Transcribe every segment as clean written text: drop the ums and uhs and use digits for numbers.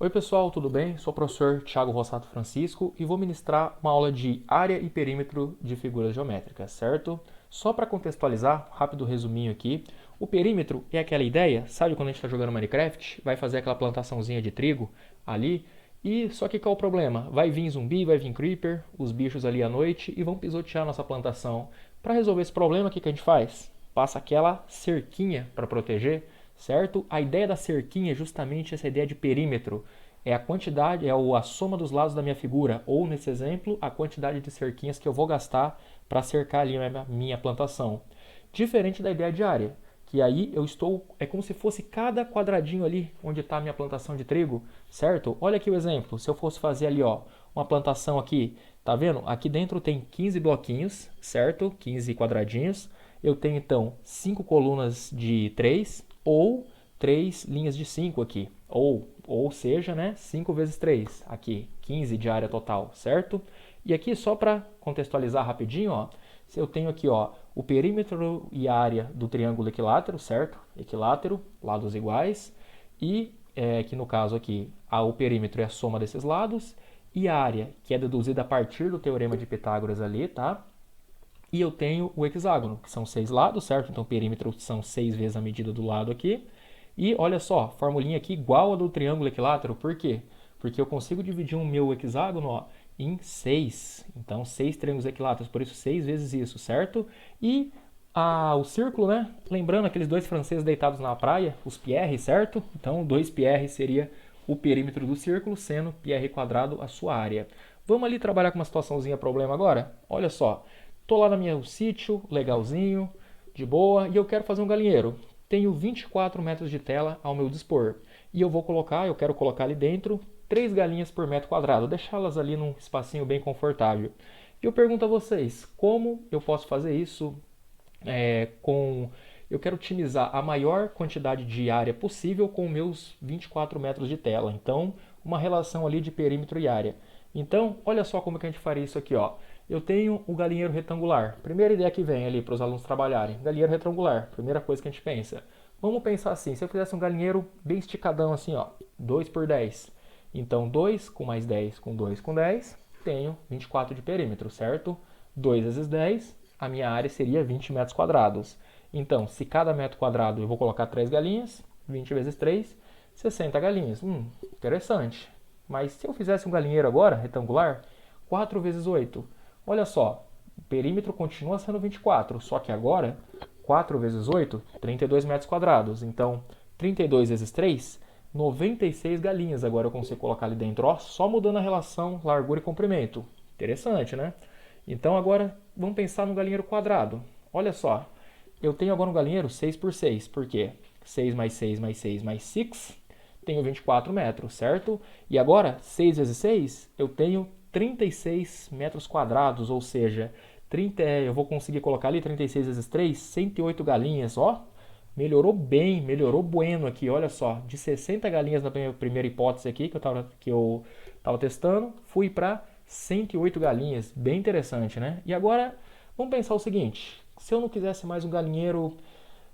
Oi pessoal, tudo bem? Sou o professor Thiago Rossato Francisco e vou ministrar uma aula de área e perímetro de figuras geométricas, certo? Só para contextualizar, um rápido resuminho aqui, o perímetro é aquela ideia, sabe quando a gente está jogando Minecraft, vai fazer aquela plantaçãozinha de trigo ali, e só que qual é o problema? Vai vir zumbi, vai vir creeper, os bichos ali à noite e vão pisotear nossa plantação. Para resolver esse problema, o que a gente faz? Passa aquela cerquinha para proteger, certo? A ideia da cerquinha é justamente essa ideia de perímetro. É a quantidade, a soma dos lados da minha figura, ou nesse exemplo, a quantidade de cerquinhas que eu vou gastar para cercar ali a minha plantação. Diferente da ideia de área, que aí eu estou, é como se fosse cada quadradinho ali onde está a minha plantação de trigo, certo? Olha aqui o exemplo, se eu fosse fazer ali, ó, uma plantação aqui, tá vendo? Aqui dentro tem 15 bloquinhos, certo? 15 quadradinhos. Eu tenho então 5 colunas de 3 ou 3 linhas de 5 aqui. Ou seja, né, 5 vezes 3 aqui, 15 de área total, certo? E aqui só para contextualizar rapidinho, ó, se eu tenho aqui, ó, o perímetro e a área do triângulo equilátero, certo? Equilátero, lados iguais, e que no caso aqui, o perímetro é a soma desses lados, e a área, que é deduzida a partir do teorema de Pitágoras ali, tá? E eu tenho o hexágono, que são 6 lados, certo? Então o perímetro são 6 vezes a medida do lado aqui. E olha só, formulinha aqui igual a do triângulo equilátero. Por quê? Porque eu consigo dividir o meu hexágono, ó, em 6. Então 6 triângulos equiláteros, por isso 6 vezes isso, certo? E o círculo, né? Lembrando aqueles dois franceses deitados na praia, os pierres, certo? Então 2 pierres seria o perímetro do círculo, sendo πr quadrado a sua área. Vamos ali trabalhar com uma situaçãozinha problema agora? Olha só, tô lá no meu sítio, legalzinho, de boa, e eu quero fazer um galinheiro. Tenho 24 metros de tela ao meu dispor. E eu quero colocar ali dentro 3 galinhas por metro quadrado, deixá-las ali num espacinho bem confortável. E eu pergunto a vocês, como eu posso fazer isso eu quero otimizar a maior quantidade de área possível com meus 24 metros de tela. Então, uma relação ali de perímetro e área. Então, olha só como que a gente faria isso aqui, ó. Eu tenho o galinheiro retangular. Primeira ideia que vem ali para os alunos trabalharem. Galinheiro retangular. Primeira coisa que a gente pensa. Vamos pensar assim, se eu fizesse um galinheiro bem esticadão assim, ó, 2 por 10. Então, 2 com mais 10 com 2 com 10, tenho 24 de perímetro, certo? 2 vezes 10, a minha área seria 20 metros quadrados. Então, se cada metro quadrado eu vou colocar 3 galinhas, 20 vezes 3, 60 galinhas. Interessante. Mas se eu fizesse um galinheiro agora, retangular, 4 vezes 8. Olha só, o perímetro continua sendo 24, só que agora, 4 vezes 8, 32 metros quadrados. Então, 32 vezes 3, 96 galinhas agora eu consigo colocar ali dentro, ó, só mudando a relação largura e comprimento. Interessante, né? Então agora vamos pensar no galinheiro quadrado. Olha só, eu tenho agora um galinheiro 6 por 6, por quê? 6 mais 6 mais 6 mais 6, tenho 24 metros, certo? E agora, 6 vezes 6, eu tenho 36 metros quadrados, ou seja, eu vou conseguir colocar ali 36 vezes 3, 108 galinhas, ó. Melhorou bem, melhorou bueno aqui, olha só. De 60 galinhas na primeira hipótese aqui que eu tava testando, fui para 108 galinhas, bem interessante, né? E agora, vamos pensar o seguinte, se eu não quisesse mais um galinheiro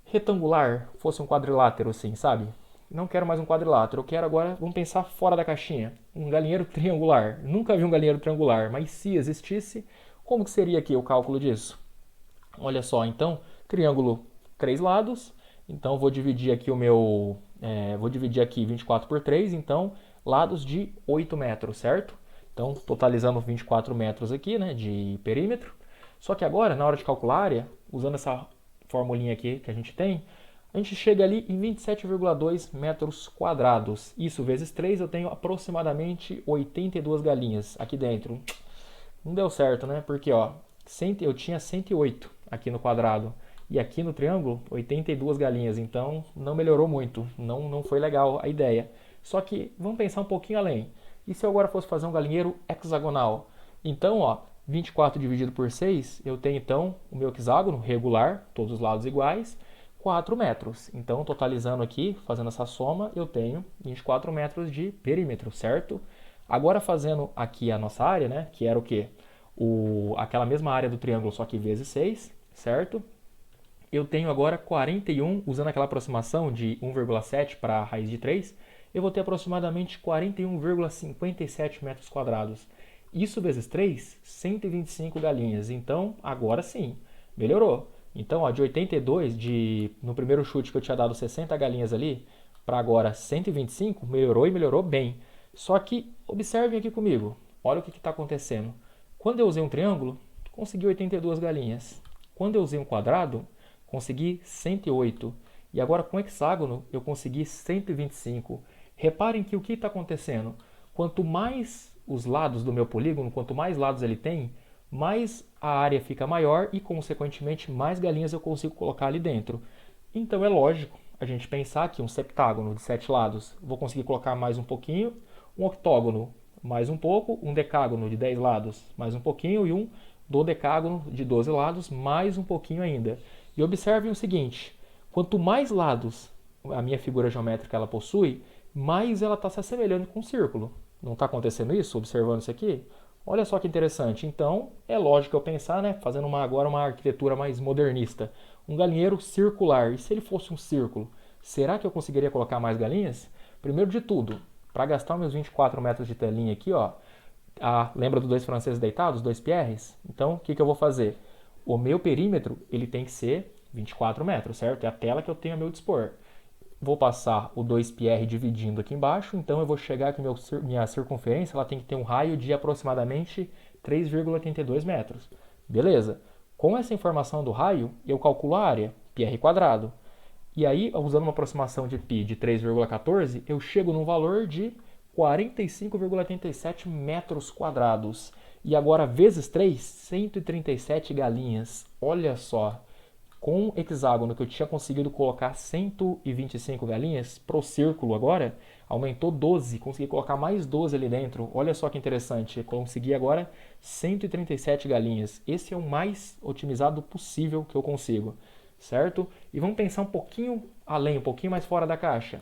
retangular, fosse um quadrilátero assim, sabe? Não quero mais um quadrilátero, eu quero agora, vamos pensar fora da caixinha, um galinheiro triangular. Nunca vi um galinheiro triangular, mas se existisse, como que seria aqui o cálculo disso? Olha só, então, triângulo 3 lados, então vou dividir aqui vou dividir aqui 24 por 3, então lados de 8 metros, certo? Então, totalizando 24 metros aqui, né, de perímetro. Só que agora, na hora de calcular a área, usando essa formulinha aqui que a gente chega ali em 27,2 metros quadrados. Isso vezes 3, eu tenho aproximadamente 82 galinhas aqui dentro. Não deu certo, né? Porque ó, eu tinha 108 aqui no quadrado e aqui no triângulo 82 galinhas, então não melhorou muito, não foi legal a ideia. Só que vamos pensar um pouquinho além. E se eu agora fosse fazer um galinheiro hexagonal? Então, ó, 24 dividido por 6, eu tenho então o meu hexágono regular, todos os lados iguais, 4 metros. Então, totalizando aqui, fazendo essa soma, eu tenho 24 metros de perímetro, certo? Agora, fazendo aqui a nossa área, né, que era o quê? Aquela mesma área do triângulo, só que vezes 6, certo? Eu tenho agora 41, usando aquela aproximação de 1,7 para a raiz de 3, eu vou ter aproximadamente 41,57 metros quadrados. Isso vezes 3, 125 galinhas. Então, agora sim, melhorou. Então, ó, de 82, no primeiro chute que eu tinha dado 60 galinhas ali, para agora 125, melhorou e melhorou bem. Só que, observem aqui comigo, olha o que está acontecendo. Quando eu usei um triângulo, consegui 82 galinhas. Quando eu usei um quadrado, consegui 108. E agora com o hexágono, eu consegui 125. Reparem que o que está acontecendo? Quanto mais os lados do meu polígono, quanto mais lados ele tem, mais a área fica maior e, consequentemente, mais galinhas eu consigo colocar ali dentro. Então é lógico a gente pensar que um septágono de 7 lados, vou conseguir colocar mais um pouquinho, um octógono mais um pouco, um decágono de 10 lados mais um pouquinho e um dodecágono de 12 lados mais um pouquinho ainda. E observem o seguinte, quanto mais lados a minha figura geométrica ela possui, mais ela está se assemelhando com um círculo. Não está acontecendo isso, observando isso aqui? Olha só que interessante. Então, é lógico eu pensar, né, fazendo agora uma arquitetura mais modernista. Um galinheiro circular. E se ele fosse um círculo? Será que eu conseguiria colocar mais galinhas? Primeiro de tudo, para gastar meus 24 metros de telinha aqui, ó, lembra dos dois franceses deitados, dois Pierres? Então, o que eu vou fazer? O meu perímetro ele tem que ser 24 metros, certo? É a tela que eu tenho a meu dispor. Vou passar o 2πr dividindo aqui embaixo, então eu vou chegar que minha circunferência ela tem que ter um raio de aproximadamente 3,82 metros. Beleza. Com essa informação do raio, eu calculo a área, πr quadrado. E aí, usando uma aproximação de π de 3,14, eu chego num valor de 45,87 metros quadrados. E agora, vezes 3, 137 galinhas. Olha só, com o hexágono que eu tinha conseguido colocar 125 galinhas, para o círculo agora, aumentou 12, consegui colocar mais 12 ali dentro. Olha só que interessante, consegui agora 137 galinhas. Esse é o mais otimizado possível que eu consigo, certo? E vamos pensar um pouquinho além, um pouquinho mais fora da caixa.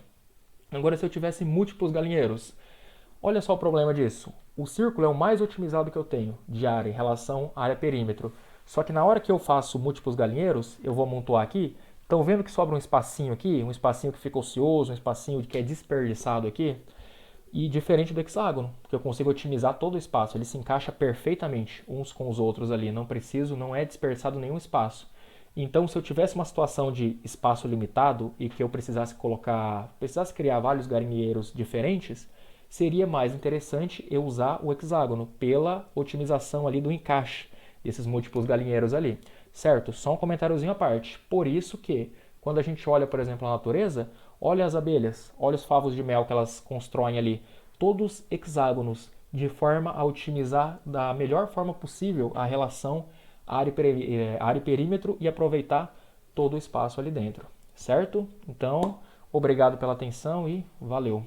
Agora, se eu tivesse múltiplos galinheiros, olha só o problema disso. O círculo é o mais otimizado que eu tenho de área em relação à área perímetro. Só que na hora que eu faço múltiplos galinheiros, eu vou amontoar aqui. Estão vendo que sobra um espacinho aqui? Um espacinho que fica ocioso, um espacinho que é desperdiçado aqui? E diferente do hexágono, que eu consigo otimizar todo o espaço. Ele se encaixa perfeitamente uns com os outros ali. Não é desperdiçado nenhum espaço. Então, se eu tivesse uma situação de espaço limitado e que eu precisasse criar vários galinheiros diferentes, seria mais interessante eu usar o hexágono pela otimização ali do encaixe desses múltiplos galinheiros ali, certo? Só um comentáriozinho à parte. Por isso que, quando a gente olha, por exemplo, a natureza, olha as abelhas, olha os favos de mel que elas constroem ali, todos hexágonos, de forma a otimizar da melhor forma possível a relação área e perímetro e aproveitar todo o espaço ali dentro, certo? Então, obrigado pela atenção e valeu!